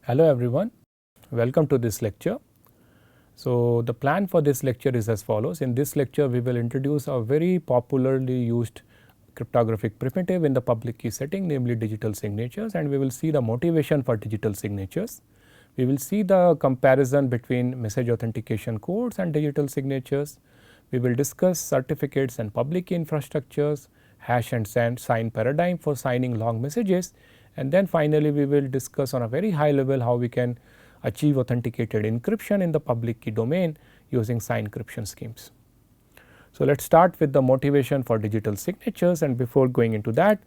Hello everyone, welcome to this lecture. So, the plan for this lecture is as follows. In this lecture, we will introduce a very popularly used cryptographic primitive in the public key setting, namely digital signatures, and we will see the motivation for digital signatures. We will see the comparison between message authentication codes and digital signatures. We will discuss certificates and public key infrastructures, hash and sign paradigm for signing long messages, and then finally we will discuss on a very high level how we can achieve authenticated encryption in the public key domain using Signcryption schemes. So, let us start with the motivation for digital signatures, and before going into that,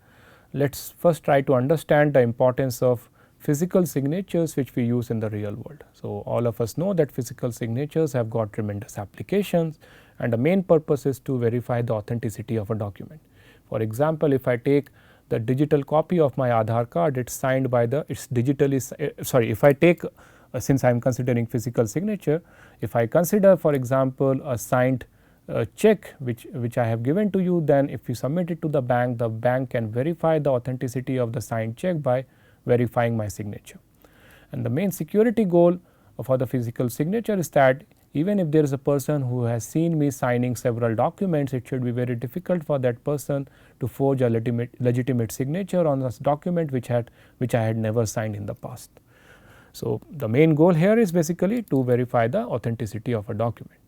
let us first try to understand the importance of physical signatures which we use in the real world. So, all of us know that physical signatures have got tremendous applications, and the main purpose is to verify the authenticity of a document. For example, if I take the digital copy of my Aadhaar card, it is signed by the if I take since I am considering physical signature, if I consider for example a signed check which I have given to you, then if you submit it to the bank can verify the authenticity of the signed check by verifying my signature. And the main security goal for the physical signature is that even if there is a person who has seen me signing several documents, it should be very difficult for that person to forge a legitimate signature on this document which I had never signed in the past. So, the main goal here is basically to verify the authenticity of a document.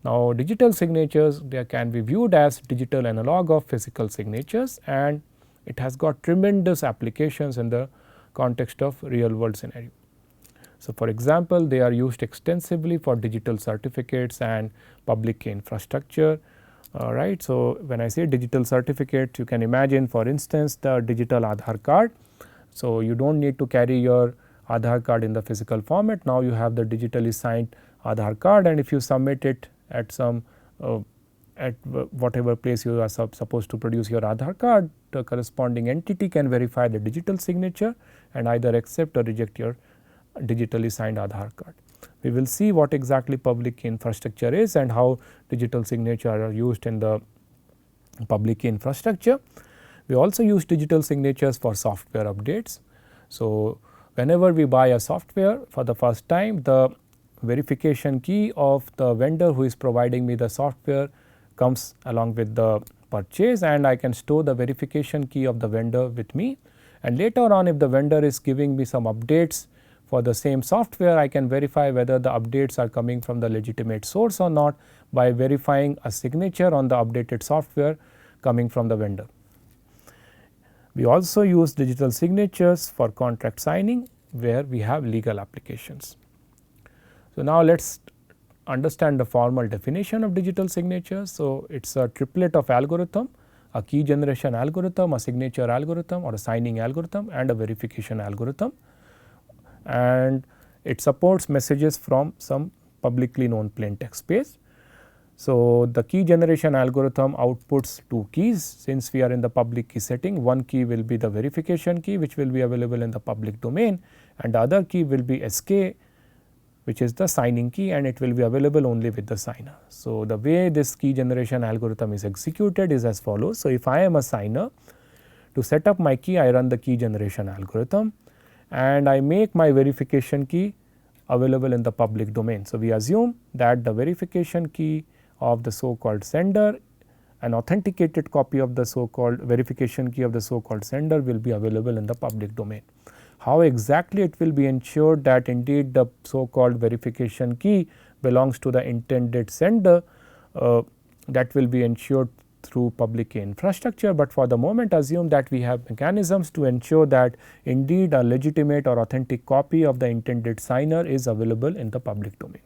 Now, digital signatures, they can be viewed as digital analog of physical signatures, and it has got tremendous applications in the context of real world scenario. So, for example, they are used extensively for digital certificates and public key infrastructure. Right. So, when I say digital certificate, you can imagine for instance the digital Aadhaar card. So, you do not need to carry your Aadhaar card in the physical format. Now, you have the digitally signed Aadhaar card, and if you submit it at some at whatever place you are supposed to produce your Aadhaar card, the corresponding entity can verify the digital signature and either accept or reject your digitally signed Aadhaar card. We will see what exactly public key infrastructure is and how digital signature are used in the public key infrastructure. We also use digital signatures for software updates. So, whenever we buy a software for the first time, the verification key of the vendor who is providing me the software comes along with the purchase, and I can store the verification key of the vendor with me, and later on if the vendor is giving me some updates for the same software, I can verify whether the updates are coming from the legitimate source or not by verifying a signature on the updated software coming from the vendor. We also use digital signatures for contract signing where we have legal applications. So, now let us understand the formal definition of digital signatures. So, it is a triplet of algorithm, a key generation algorithm, a signature algorithm or a signing algorithm and a verification algorithm, and it supports messages from some publicly known plain text space. So, the key generation algorithm outputs two keys. Since we are in the public key setting, one key will be the verification key which will be available in the public domain, and the other key will be SK, which is the signing key, and it will be available only with the signer. So, the way this key generation algorithm is executed is as follows. So, if I am a signer, to set up my key I run the key generation algorithm and I make my verification key available in the public domain. So, we assume that the verification key of the so called sender, an authenticated copy of the so called verification key of the so called sender will be available in the public domain. How exactly it will be ensured that indeed the so called verification key belongs to the intended sender, that will be ensured through public key infrastructure, but for the moment assume that we have mechanisms to ensure that indeed a legitimate or authentic copy of the intended signer is available in the public domain.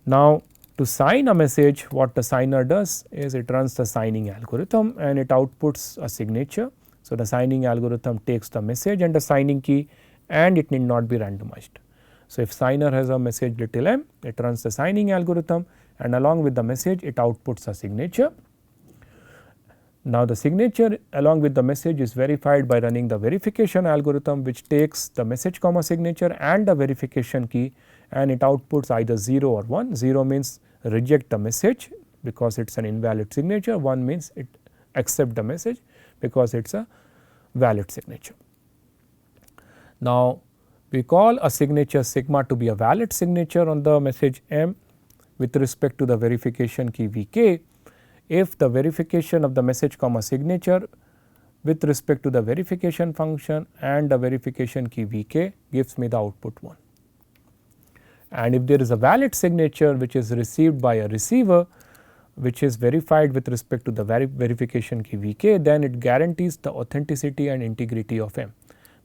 Now, to sign a message, what the signer does is it runs the signing algorithm and it outputs a signature. So, the signing algorithm takes the message and the signing key, and it need not be randomized. So, if signer has a message little m, it runs the signing algorithm and along with the message it outputs a signature. Now, the signature along with the message is verified by running the verification algorithm which takes the message comma signature and the verification key, and it outputs either 0 or 1. 0 means reject the message because it is an invalid signature, 1 means it accept the message because it is a valid signature. Now, We call a signature sigma to be a valid signature on the message M with respect to the verification key Vk if the verification of the message comma signature with respect to the verification function and the verification key Vk gives me the output 1. And if there is a valid signature which is received by a receiver which is verified with respect to the verification key Vk, then it guarantees the authenticity and integrity of M.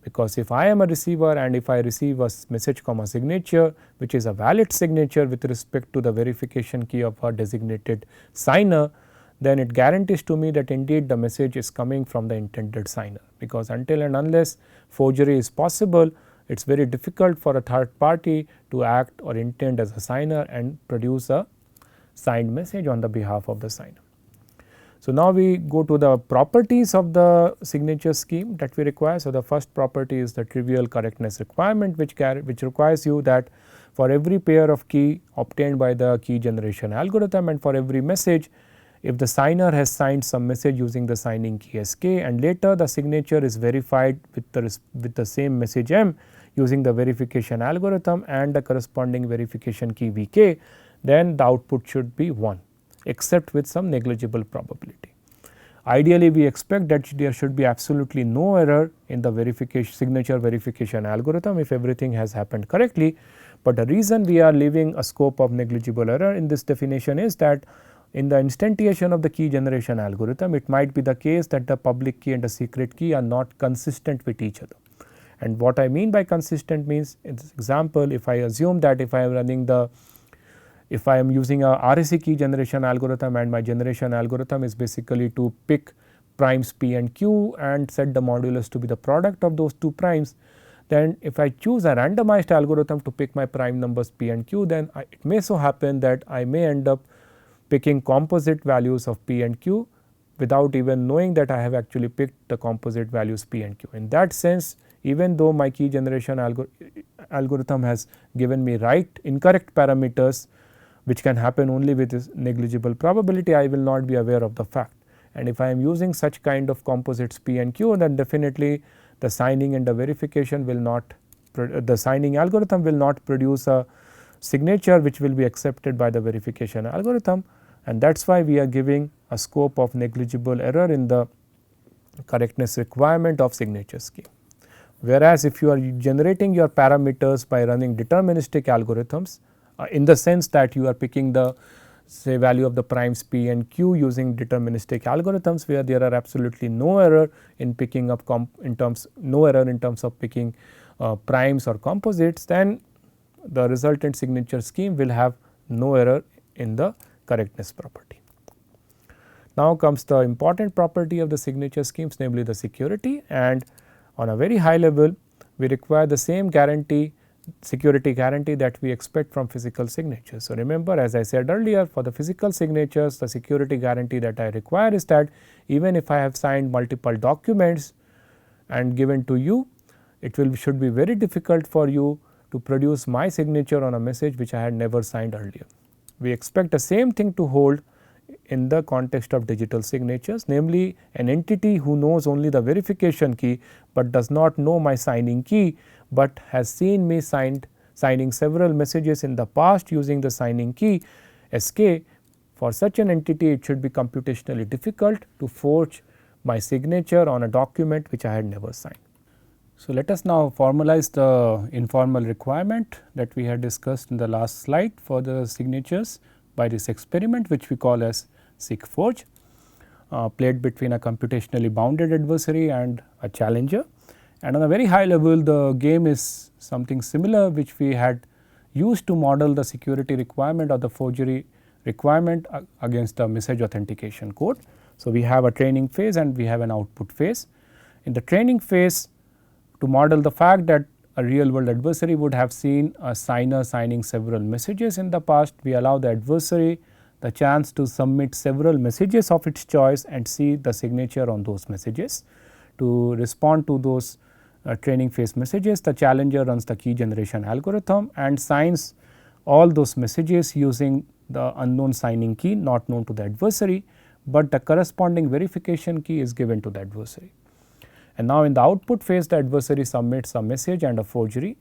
Because if I am a receiver and if I receive a message comma signature which is a valid signature with respect to the verification key of a designated signer, then it guarantees to me that indeed the message is coming from the intended signer, because until and unless forgery is possible, it is very difficult for a third party to act or intend as a signer and produce a signed message on the behalf of the signer. So, now we go to the properties of the signature scheme that we require. So, the first property is the trivial correctness requirement which requires you that for every pair of key obtained by the key generation algorithm and for every message, if the signer has signed some message using the signing key Sk and later the signature is verified with the same message M using the verification algorithm and the corresponding verification key Vk, then the output should be 1, except with some negligible probability. Ideally, we expect that there should be absolutely no error in the signature verification algorithm if everything has happened correctly, but the reason we are leaving a scope of negligible error in this definition is that in the instantiation of the key generation algorithm, it might be the case that the public key and the secret key are not consistent with each other. And what I mean by consistent means, in this example, if I assume that if I am using a RSA key generation algorithm and my generation algorithm is basically to pick primes p and q and set the modulus to be the product of those 2 primes, then if I choose a randomized algorithm to pick my prime numbers p and q, then it may so happen that I may end up picking composite values of p and q without even knowing that I have actually picked the composite values p and q. In that sense, even though my key generation algorithm has given me incorrect parameters which can happen only with this negligible probability, I will not be aware of the fact. And if I am using such kind of composites p and q, then definitely the signing and the verification will not, the signing algorithm will not produce a signature which will be accepted by the verification algorithm, and that is why we are giving a scope of negligible error in the correctness requirement of signature scheme. Whereas, if you are generating your parameters by running deterministic algorithms, in the sense that you are picking the say value of the primes p and q using deterministic algorithms where there are absolutely no error in picking up in terms of picking primes or composites, then the resultant signature scheme will have no error in the correctness property. Now comes the important property of the signature schemes, namely the security, and on a very high level we require the same security guarantee that we expect from physical signatures. So, remember, as I said earlier, for the physical signatures, the security guarantee that I require is that even if I have signed multiple documents and given to you, it should be very difficult for you to produce my signature on a message which I had never signed earlier. We expect the same thing to hold in the context of digital signatures, namely an entity who knows only the verification key, but does not know my signing key, but has seen me signing several messages in the past using the signing key Sk. For such an entity, it should be computationally difficult to forge my signature on a document which I had never signed. So, let us now formalize the informal requirement that we had discussed in the last slide for the signatures by this experiment which we call as Sig-forge, played between a computationally bounded adversary and a challenger. And on a very high level, the game is something similar which we had used to model the security requirement or the forgery requirement against the message authentication code. So, we have a training phase and we have an output phase. In the training phase, to model the fact that a real world adversary would have seen a signer signing several messages in the past, we allow the adversary the chance to submit several messages of its choice and see the signature on those messages. To respond to those training phase messages, the challenger runs the key generation algorithm and signs all those messages using the unknown signing key not known to the adversary, but the corresponding verification key is given to the adversary. And now in the output phase, the adversary submits a message and a forgery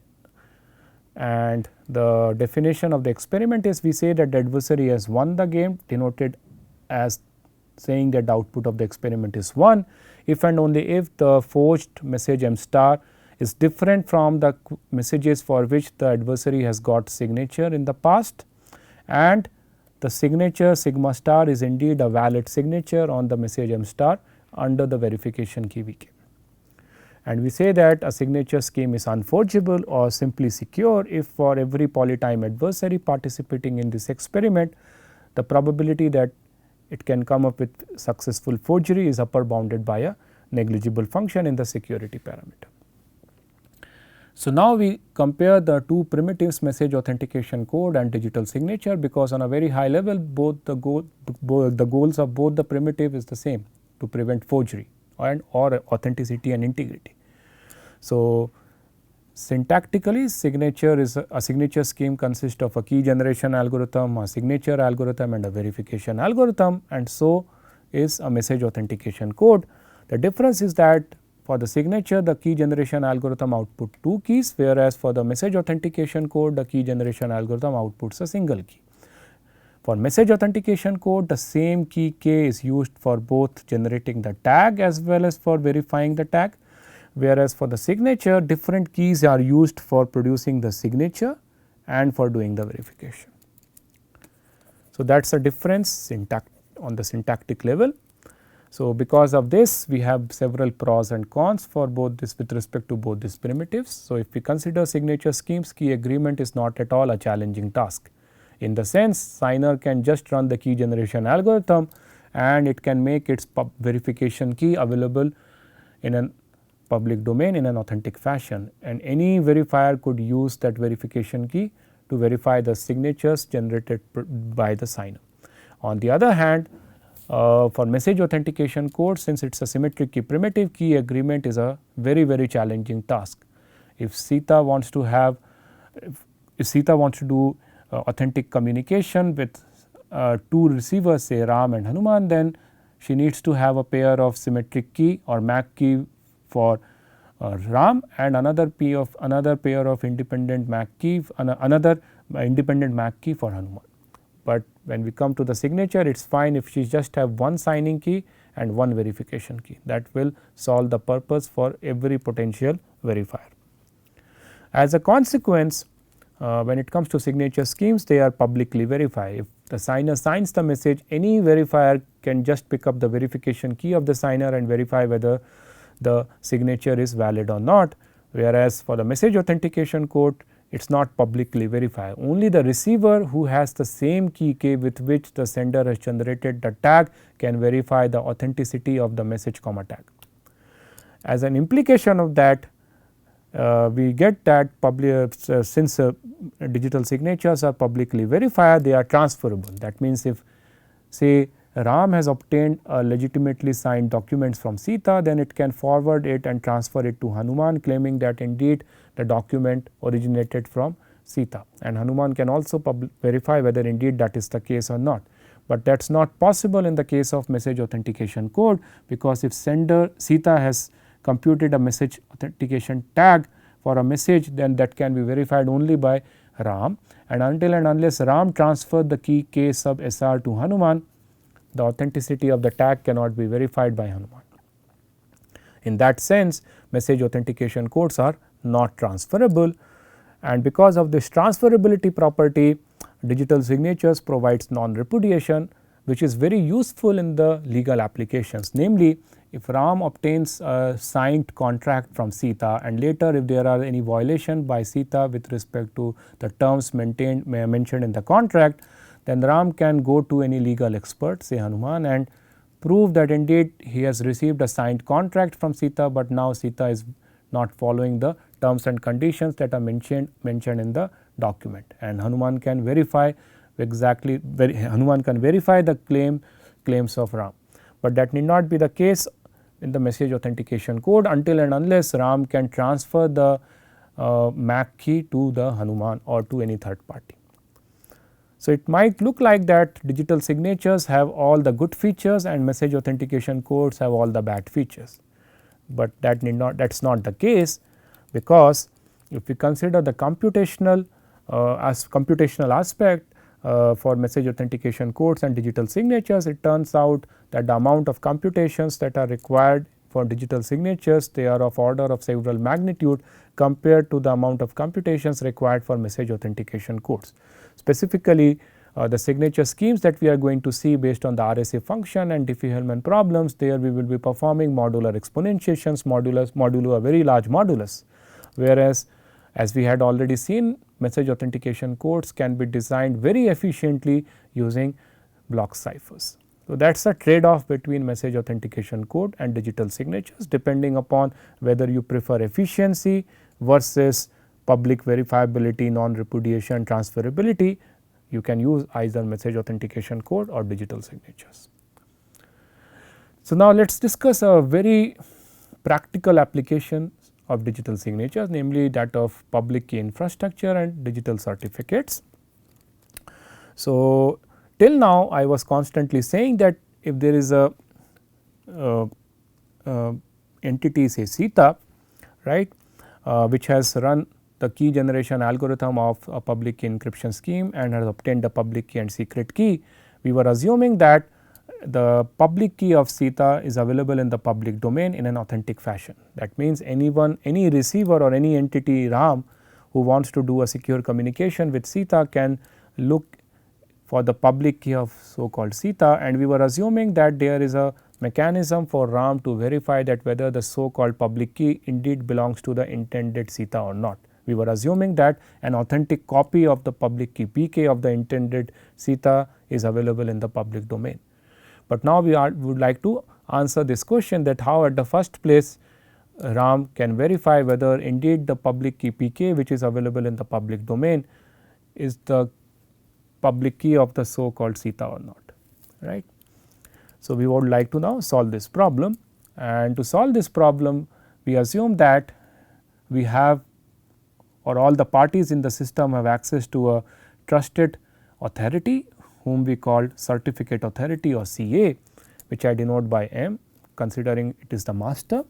and the definition of the experiment is we say that the adversary has won the game, denoted as saying that the output of the experiment is 1 if and only if the forged message m star is different from the messages for which the adversary has got signature in the past, and the signature sigma star is indeed a valid signature on the message m star under the verification key we gave. And we say that a signature scheme is unforgeable or simply secure if for every polytime adversary participating in this experiment, the probability that it can come up with successful forgery is upper bounded by a negligible function in the security parameter. So, now we compare the two primitives, message authentication code and digital signature, because on a very high level both the goals of both the primitive is the same, to prevent forgery and or authenticity and integrity. So, syntactically signature is a signature scheme consists of a key generation algorithm, a signature algorithm and a verification algorithm, and so is a message authentication code. The difference is that for the signature the key generation algorithm output 2 keys, whereas for the message authentication code the key generation algorithm outputs a single key. For message authentication code, the same key k is used for both generating the tag as well as for verifying the tag, whereas for the signature different keys are used for producing the signature and for doing the verification. So, that is a difference on the syntactic level. So, because of this we have several pros and cons for both this with respect to both these primitives. So, if we consider signature schemes, key agreement is not at all a challenging task. In the sense, signer can just run the key generation algorithm and it can make its verification key available in a public domain in an authentic fashion, and any verifier could use that verification key to verify the signatures generated by the signer. On the other hand, for message authentication code, since it is a symmetric key primitive, key agreement is a very challenging task. If Sita wants to have, if Sita wants to do authentic communication with two receivers, say Ram and Hanuman, then she needs to have a pair of symmetric key or MAC key for Ram and another pair of independent MAC key, another independent MAC key for Hanuman. But when we come to the signature, it is fine if she just have one signing key and one verification key. That will solve the purpose for every potential verifier. As a consequence, when it comes to signature schemes, they are publicly verified. If the signer signs the message, any verifier can just pick up the verification key of the signer and verify whether the signature is valid or not, whereas for the message authentication code it is not publicly verified. Only the receiver who has the same key k with which the sender has generated the tag can verify the authenticity of the message comma tag. As an implication of that, we get that since digital signatures are publicly verified, they are transferable. That means, if say Ram has obtained a legitimately signed documents from Sita, then it can forward it and transfer it to Hanuman, claiming that indeed the document originated from Sita, and Hanuman can also verify whether indeed that is the case or not. But that is not possible in the case of message authentication code, because if sender Sita has computed a message authentication tag for a message, then that can be verified only by Ram, and until and unless Ram transferred the key k sub SR to Hanuman, the authenticity of the tag cannot be verified by Hanuman. In that sense, message authentication codes are not transferable, and because of this transferability property, digital signatures provides non-repudiation, which is very useful in the legal applications. Namely, if Ram obtains a signed contract from Sita and later if there are any violation by Sita with respect to the terms mentioned in the contract, then Ram can go to any legal expert, say Hanuman, and prove that indeed he has received a signed contract from Sita, but now Sita is not following the terms and conditions that are mentioned in the document, and Hanuman can verify the claims of Ram. But that need not be the case in the message authentication code until and unless Ram can transfer the MAC key to the Hanuman or to any third party. So, it might look like that digital signatures have all the good features and message authentication codes have all the bad features, but that is not the case, because if we consider the computational aspect for message authentication codes and digital signatures, it turns out that the amount of computations that are required for digital signatures, they are of order of several magnitude compared to the amount of computations required for message authentication codes. Specifically, the signature schemes that we are going to see based on the RSA function and Diffie-Hellman problems, there we will be performing modular exponentiations modulo a very large modulus, whereas as we had already seen, message authentication codes can be designed very efficiently using block ciphers. So, that is a trade off between message authentication code and digital signatures, depending upon whether you prefer efficiency versus public verifiability, non-repudiation, transferability. You can use either message authentication code or digital signatures. So, now let us discuss a very practical application of digital signatures, namely that of public key infrastructure and digital certificates. So, till now I was constantly saying that if there is a entity say CETA, right, which has run the key generation algorithm of a public key encryption scheme and has obtained the public key and secret key, we were assuming that the public key of CETA is available in the public domain in an authentic fashion. That means anyone, any receiver or any entity RAM who wants to do a secure communication with CETA can look for the public key of so called CETA, and we were assuming that there is a mechanism for RAM to verify that whether the so called public key indeed belongs to the intended CETA or not. We were assuming that an authentic copy of the public key PK of the intended CETA is available in the public domain. But now we would like to answer this question, that how at the first place RAM can verify whether indeed the public key PK which is available in the public domain is the public key of the so called CETA or not, right. So, we would like to now solve this problem, and to solve this problem we assume that we have, or all the parties in the system have access to a trusted authority whom we call certificate authority or CA, which I denote by M, considering it is the master,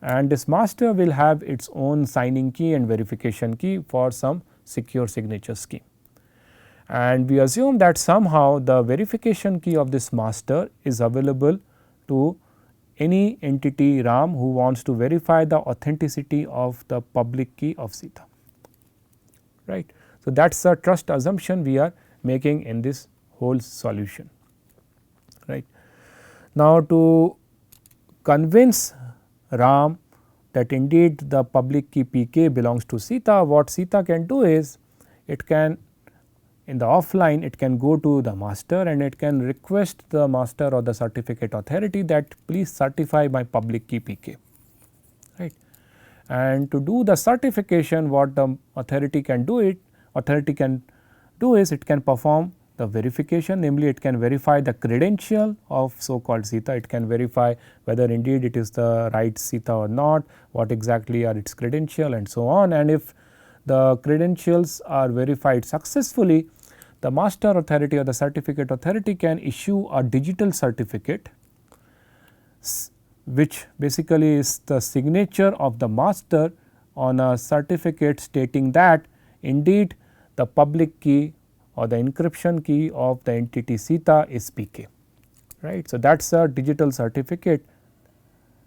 and this master will have its own signing key and verification key for some secure signature scheme. And we assume that somehow the verification key of this master is available to any entity RAM who wants to verify the authenticity of the public key of CETA, right. So, that is a trust assumption we are making in this whole solution, right. Now, to convince RAM that indeed the public key PK belongs to CETA, what CETA can do is it can, in the offline, it can go to the master and it can request the master or the certificate authority that please certify my public key PK, right. And to do the certification, what the authority can do is it can perform the verification, namely it can verify the credential of so called CETA, it can verify whether indeed it is the right CETA or not, what exactly are its credential and so on. And if the credentials are verified successfully, the master authority or the certificate authority can issue a digital certificate, which basically is the signature of the master on a certificate stating that indeed the public key or the encryption key of the entity CETA is PK, right. So, that is a digital certificate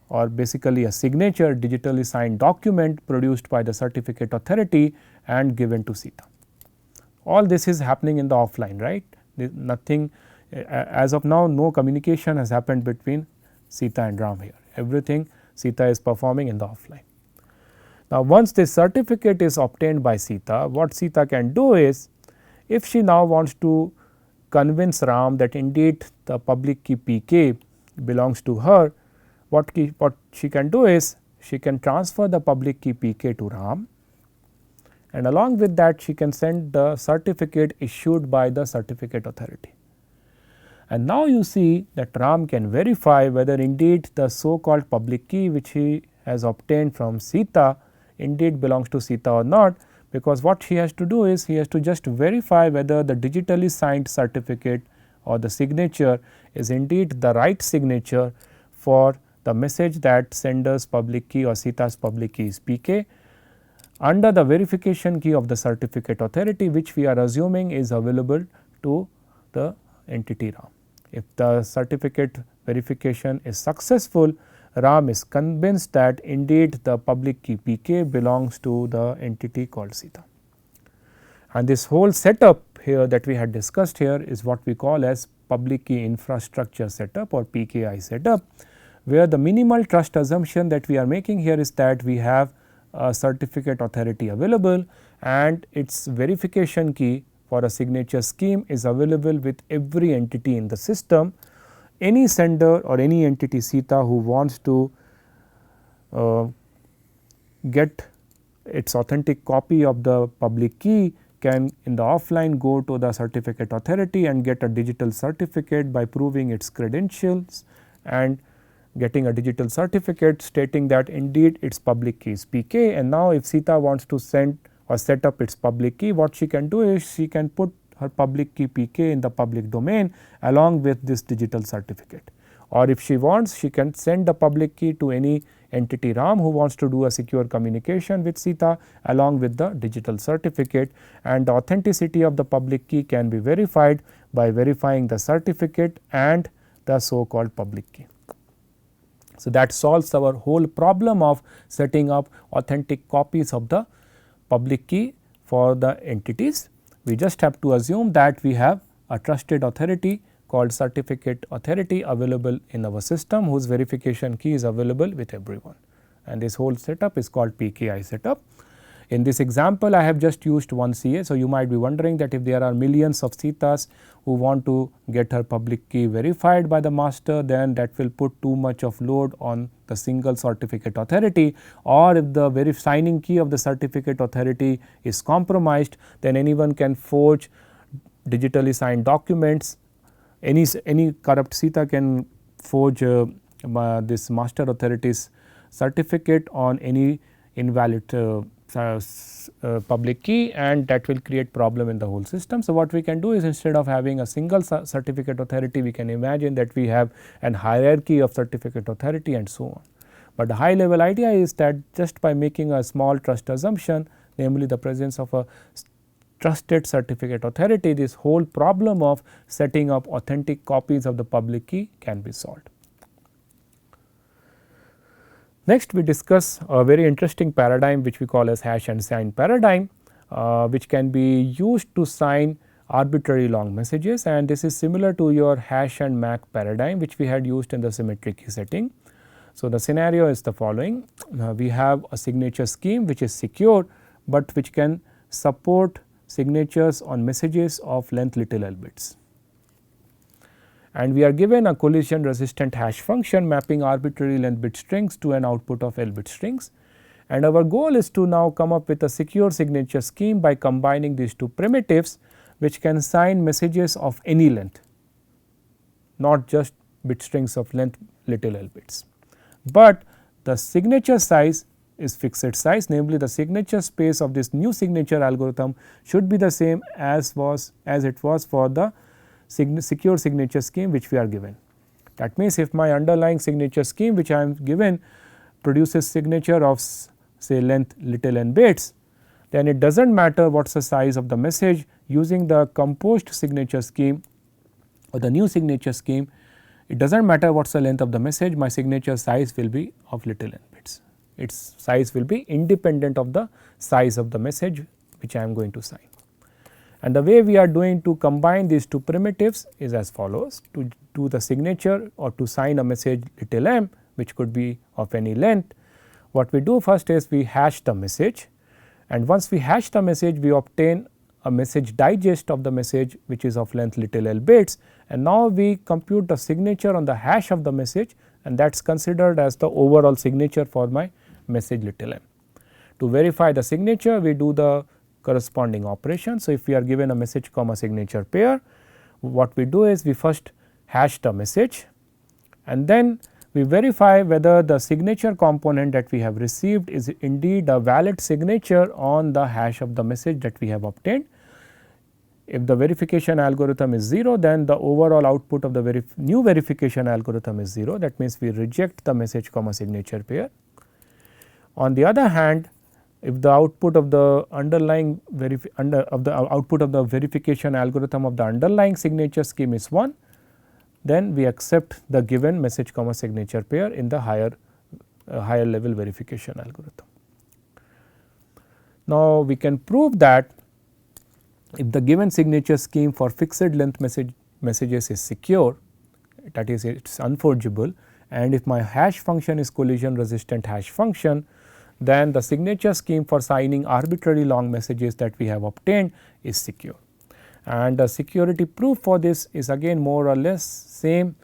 or basically a signature digitally signed document produced by the certificate authority and given to CETA. All this is happening in the offline, right. Nothing as of now, no communication has happened between CETA and RAM here, everything CETA is performing in the offline. Now, once this certificate is obtained by CETA, what CETA can do is, if she now wants to convince RAM that indeed the public key PK belongs to her, what she can do is she can transfer the public key PK to RAM, and along with that she can send the certificate issued by the certificate authority. And now you see that RAM can verify whether indeed the so called public key which he has obtained from CETA indeed belongs to CETA or not, because what he has to do is he has to just verify whether the digitally signed certificate or the signature is indeed the right signature for the message that sender's public key or CETA's public key is PK. under the verification key of the certificate authority, which we are assuming is available to the entity RAM. If the certificate verification is successful, RAM is convinced that indeed the public key PK belongs to the entity called CITA. And this whole setup here that we had discussed here is what we call as public key infrastructure setup or PKI setup, where the minimal trust assumption that we are making here is that we have a certificate authority available and its verification key for a signature scheme is available with every entity in the system. Any sender or any entity CITA who wants to get its authentic copy of the public key can in the offline go to the certificate authority and get a digital certificate by proving its credentials and getting a digital certificate stating that indeed its public key is PK. And now if CITA wants to send or set up its public key, what she can do is she can put her public key PK in the public domain along with this digital certificate. Or if she wants, she can send the public key to any entity RAM who wants to do a secure communication with CITA along with the digital certificate, and the authenticity of the public key can be verified by verifying the certificate and the so called public key. So, that solves our whole problem of setting up authentic copies of the public key for the entities. We just have to assume that we have a trusted authority called certificate authority available in our system whose verification key is available with everyone, and this whole setup is called PKI setup. In this example, I have just used one CA. So, you might be wondering that if there are millions of CITAs who want to get her public key verified by the master, then that will put too much of load on the single certificate authority, or if the signing key of the certificate authority is compromised, then anyone can forge digitally signed documents. Any corrupt CITA can forge this master authority's certificate on any invalid public key, and that will create problem in the whole system. So, what we can do is instead of having a single certificate authority, we can imagine that we have an hierarchy of certificate authority and so on. But the high level idea is that just by making a small trust assumption, namely the presence of a trusted certificate authority, this whole problem of setting up authentic copies of the public key can be solved. Next, we discuss a very interesting paradigm which we call as hash and sign paradigm, which can be used to sign arbitrary long messages, and this is similar to your hash and MAC paradigm which we had used in the symmetric key setting. So, the scenario is the following. We have a signature scheme which is secure, but which can support signatures on messages of length little l bits. And we are given a collision resistant hash function mapping arbitrary length bit strings to an output of L bit strings. And our goal is to now come up with a secure signature scheme by combining these two primitives which can sign messages of any length, not just bit strings of length little l bits. But the signature size is fixed size, namely the signature space of this new signature algorithm should be the same as it was for the secure signature scheme which we are given. That means, if my underlying signature scheme which I am given produces signature of say length little n bits, then it does not matter what is the size of the message. Using the composed signature scheme or the new signature scheme, it does not matter what is the length of the message, my signature size will be of little n bits. Its size will be independent of the size of the message which I am going to sign. And the way we are doing to combine these two primitives is as follows. To do the signature or to sign a message little m, which could be of any length, what we do first is we hash the message, and once we hash the message, we obtain a message digest of the message which is of length little l bits, and now we compute the signature on the hash of the message, and that is considered as the overall signature for my message little m. To verify the signature, we do the corresponding operation. So, if we are given a message comma signature pair, what we do is we first hash the message and then we verify whether the signature component that we have received is indeed a valid signature on the hash of the message that we have obtained. If the verification algorithm is 0, then the overall output of the new verification algorithm is 0. That means, we reject the message comma signature pair. On the other hand, if the output of the underlying output of the verification algorithm of the underlying signature scheme is 1, then we accept the given message comma signature pair in the higher level verification algorithm. Now, we can prove that if the given signature scheme for fixed length messages is secure, that is, it is unforgeable, and if my hash function is collision resistant hash function, then the signature scheme for signing arbitrarily long messages that we have obtained is secure. And the security proof for this is again more or less same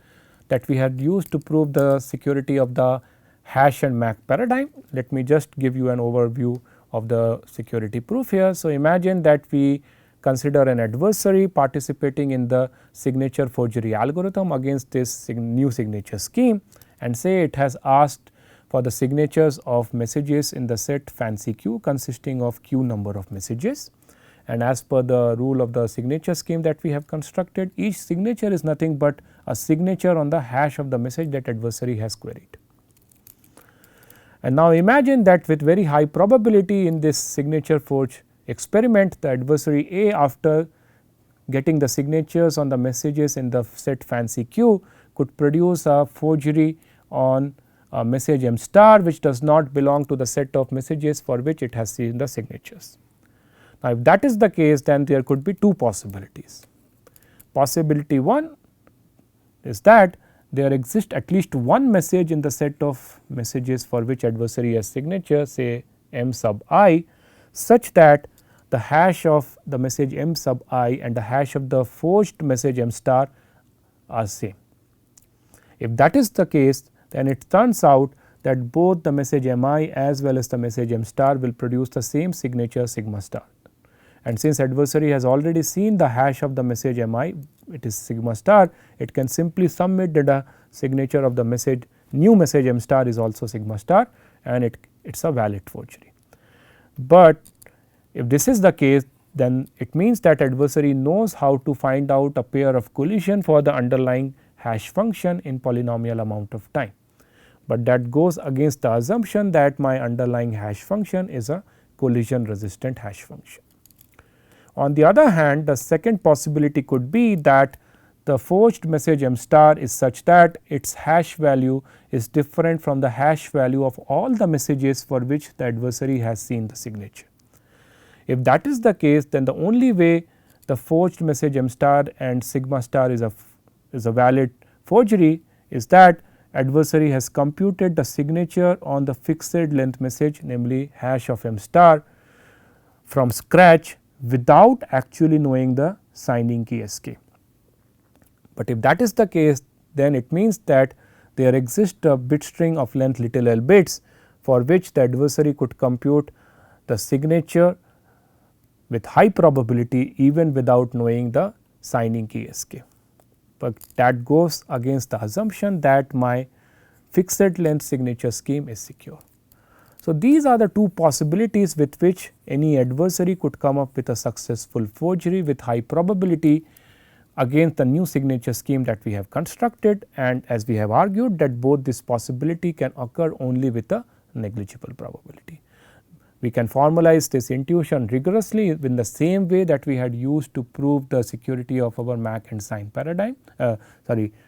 that we had used to prove the security of the hash and MAC paradigm. Let me just give you an overview of the security proof here. So, imagine that we consider an adversary participating in the signature forgery algorithm against this new signature scheme, and say it has asked for the signatures of messages in the set fancy q consisting of q number of messages. And as per the rule of the signature scheme that we have constructed, each signature is nothing but a signature on the hash of the message that adversary has queried. And now imagine that with very high probability in this signature forge experiment, the adversary A, after getting the signatures on the messages in the set fancy q, could produce a forgery on a message m star which does not belong to the set of messages for which it has seen the signatures. Now, if that is the case, then there could be two possibilities. Possibility 1 is that there exists at least one message in the set of messages for which adversary has signature, say m sub I, such that the hash of the message m sub I and the hash of the forged message m star are same. If that is the case, then it turns out that both the message mi as well as the message m star will produce the same signature sigma star. And since adversary has already seen the hash of the message mi, it is sigma star, it can simply submit that the signature of the message new message m star is also sigma star, and it is a valid forgery. But if this is the case, then it means that adversary knows how to find out a pair of collision for the underlying hash function in polynomial amount of time. But that goes against the assumption that my underlying hash function is a collision resistant hash function. On the other hand, the second possibility could be that the forged message m star is such that its hash value is different from the hash value of all the messages for which the adversary has seen the signature. If that is the case, then the only way the forged message m star and sigma star is a valid forgery is that adversary has computed the signature on the fixed length message, namely hash of m star, from scratch without actually knowing the signing key sk. But if that is the case, then it means that there exists a bit string of length little l bits for which the adversary could compute the signature with high probability even without knowing the signing key sk. But that goes against the assumption that my fixed length signature scheme is secure. So, these are the two possibilities with which any adversary could come up with a successful forgery with high probability against the new signature scheme that we have constructed, and as we have argued that both this possibility can occur only with a negligible probability. We can formalize this intuition rigorously in the same way that we had used to prove the security of our MAC and sign paradigm,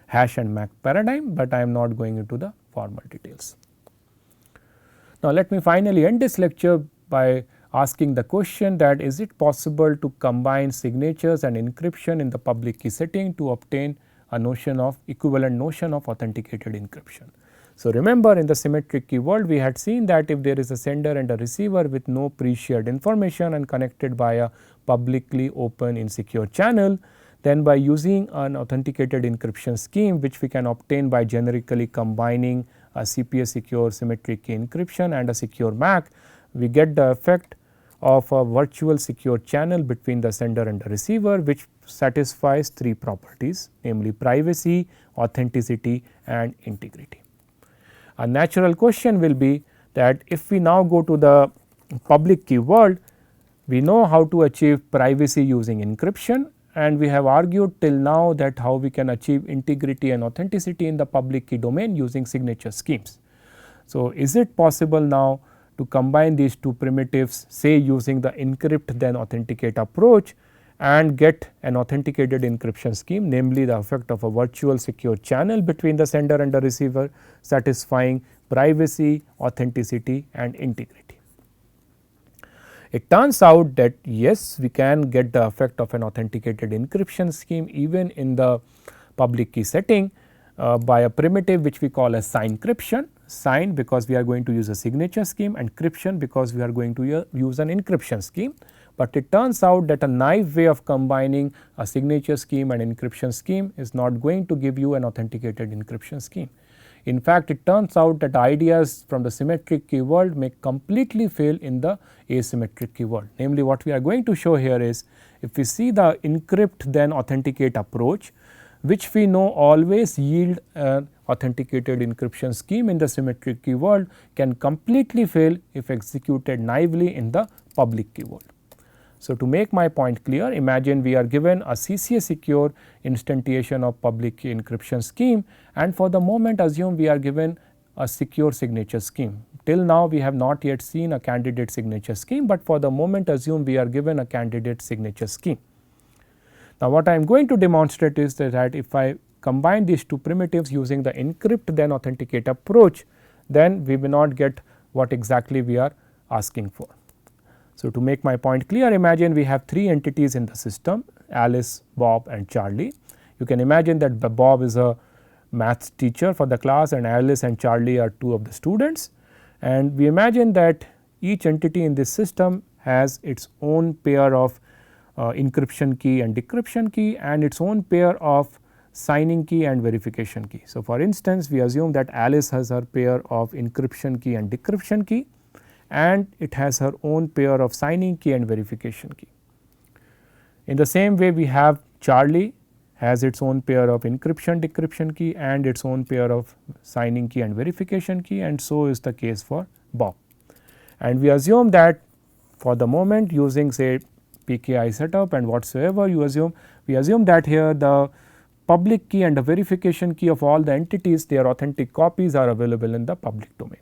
hash and MAC paradigm, but I am not going into the formal details. Now, let me finally end this lecture by asking the question that is it possible to combine signatures and encryption in the public key setting to obtain a notion of equivalent notion of authenticated encryption. So, remember in the symmetric key world we had seen that if there is a sender and a receiver with no pre-shared information and connected by a publicly open insecure channel, then by using an authenticated encryption scheme which we can obtain by generically combining a CPS secure symmetric key encryption and a secure MAC, we get the effect of a virtual secure channel between the sender and the receiver which satisfies three properties, namely privacy, authenticity and integrity. A natural question will be that if we now go to the public key world, we know how to achieve privacy using encryption, and we have argued till now that how we can achieve integrity and authenticity in the public key domain using signature schemes. So, is it possible now to combine these two primitives, say using the encrypt then authenticate approach, and get an authenticated encryption scheme, namely the effect of a virtual secure channel between the sender and the receiver, satisfying privacy, authenticity and integrity. It turns out that yes, we can get the effect of an authenticated encryption scheme even in the public key setting by a primitive which we call as Signcryption. Sign because we are going to use a signature scheme, and Encryption because we are going to use an encryption scheme. But it turns out that a naive way of combining a signature scheme and encryption scheme is not going to give you an authenticated encryption scheme. In fact, it turns out that ideas from the symmetric key world may completely fail in the asymmetric key world. Namely, what we are going to show here is, if we see the encrypt then authenticate approach, which we know always yield an authenticated encryption scheme in the symmetric key world, can completely fail if executed naively in the public key world. So, to make my point clear, imagine we are given a CCA secure instantiation of public key encryption scheme, and for the moment assume we are given a secure signature scheme. Till now we have not yet seen a candidate signature scheme, but for the moment assume we are given a candidate signature scheme. Now, what I am going to demonstrate is that if I combine these two primitives using the encrypt then authenticate approach, then we will not get what exactly we are asking for. So, to make my point clear, imagine we have three entities in the system, Alice, Bob and Charlie. You can imagine that Bob is a maths teacher for the class and Alice and Charlie are two of the students, and we imagine that each entity in this system has its own pair of encryption key and decryption key and its own pair of signing key and verification key. So, for instance, we assume that Alice has her pair of encryption key and decryption key, and it has her own pair of signing key and verification key. In the same way, we have Charlie has its own pair of encryption decryption key and its own pair of signing key and verification key, and so is the case for Bob. And we assume that for the moment, using say PKI setup and whatsoever you assume, we assume that here the public key and the verification key of all the entities, their authentic copies are available in the public domain.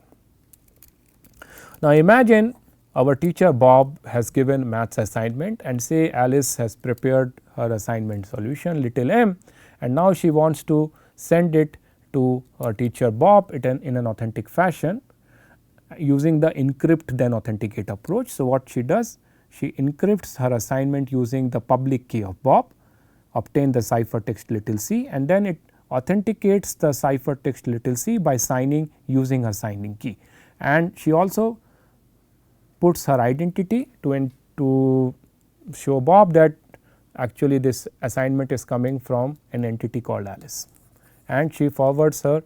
Now, imagine our teacher Bob has given maths assignment, and say Alice has prepared her assignment solution little m, and now she wants to send it to her teacher Bob in an authentic fashion using the encrypt then authenticate approach. So, what she does? She encrypts her assignment using the public key of Bob, obtain the ciphertext little c, and then it authenticates the ciphertext little c by signing using her signing key. And she also puts her identity to show Bob that actually this assignment is coming from an entity called Alice, and she forwards her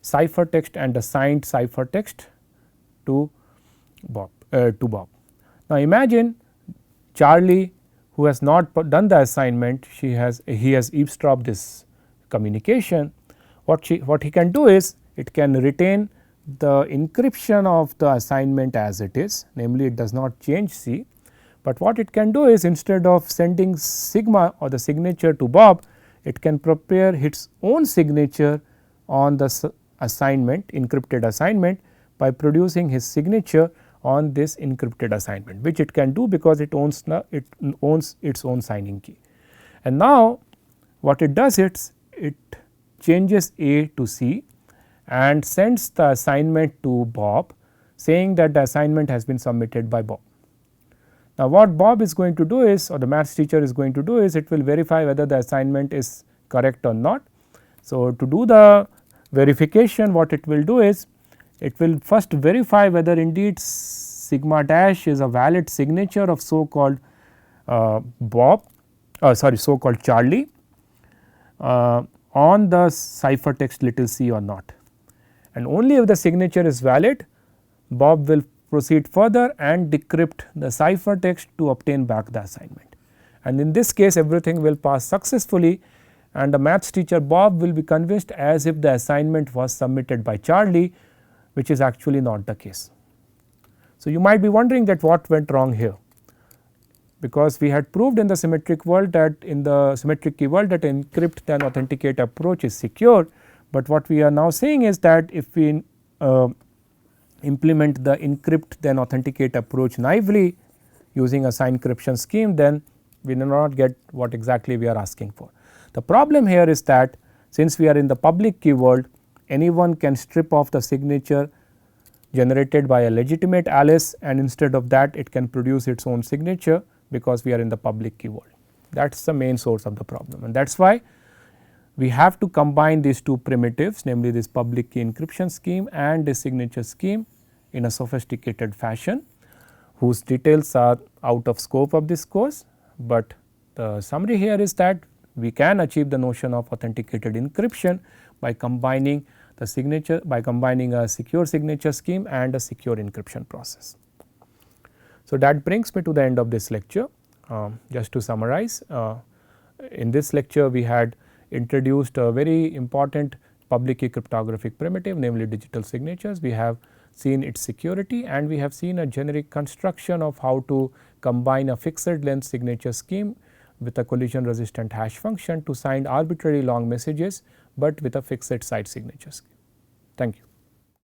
ciphertext and the signed ciphertext to Bob. Now, imagine Charlie, who has not done the assignment, he has eavesdropped this communication. What he can do is, it can retain the encryption of the assignment as it is, namely it does not change C, but what it can do is, instead of sending sigma or the signature to Bob, it can prepare its own signature on the assignment, encrypted assignment, by producing his signature on this encrypted assignment, which it can do because it owns its own signing key. And now, what it does is, it changes A to C and sends the assignment to Bob, saying that the assignment has been submitted by Bob. Now, what Bob is going to do is, or the maths teacher is going to do is, it will verify whether the assignment is correct or not. So, to do the verification, what it will do is, it will first verify whether indeed sigma dash is a valid signature of so called so called Charlie on the ciphertext little c or not. And only if the signature is valid, Bob will proceed further and decrypt the ciphertext to obtain back the assignment. And in this case, everything will pass successfully, and the maths teacher Bob will be convinced as if the assignment was submitted by Charlie, which is actually not the case. So, you might be wondering that what went wrong here, because we had proved in the symmetric world that in the symmetric key world that encrypt then authenticate approach is secure. But what we are now saying is that if we implement the encrypt then authenticate approach naively using a Signcryption scheme, then we do not get what exactly we are asking for. The problem here is that since we are in the public key world, anyone can strip off the signature generated by a legitimate alias, and instead of that it can produce its own signature because we are in the public key world. That is the main source of the problem, and that is why we have to combine these two primitives, namely this public key encryption scheme and this signature scheme in a sophisticated fashion, whose details are out of scope of this course, but the summary here is that we can achieve the notion of authenticated encryption by combining the signature, by combining a secure signature scheme and a secure encryption process. So, that brings me to the end of this lecture. Just to summarize, in this lecture we had introduced a very important public key cryptographic primitive, namely digital signatures. We have seen its security, and we have seen a generic construction of how to combine a fixed length signature scheme with a collision resistant hash function to sign arbitrary long messages, but with a fixed site signature scheme. Thank you.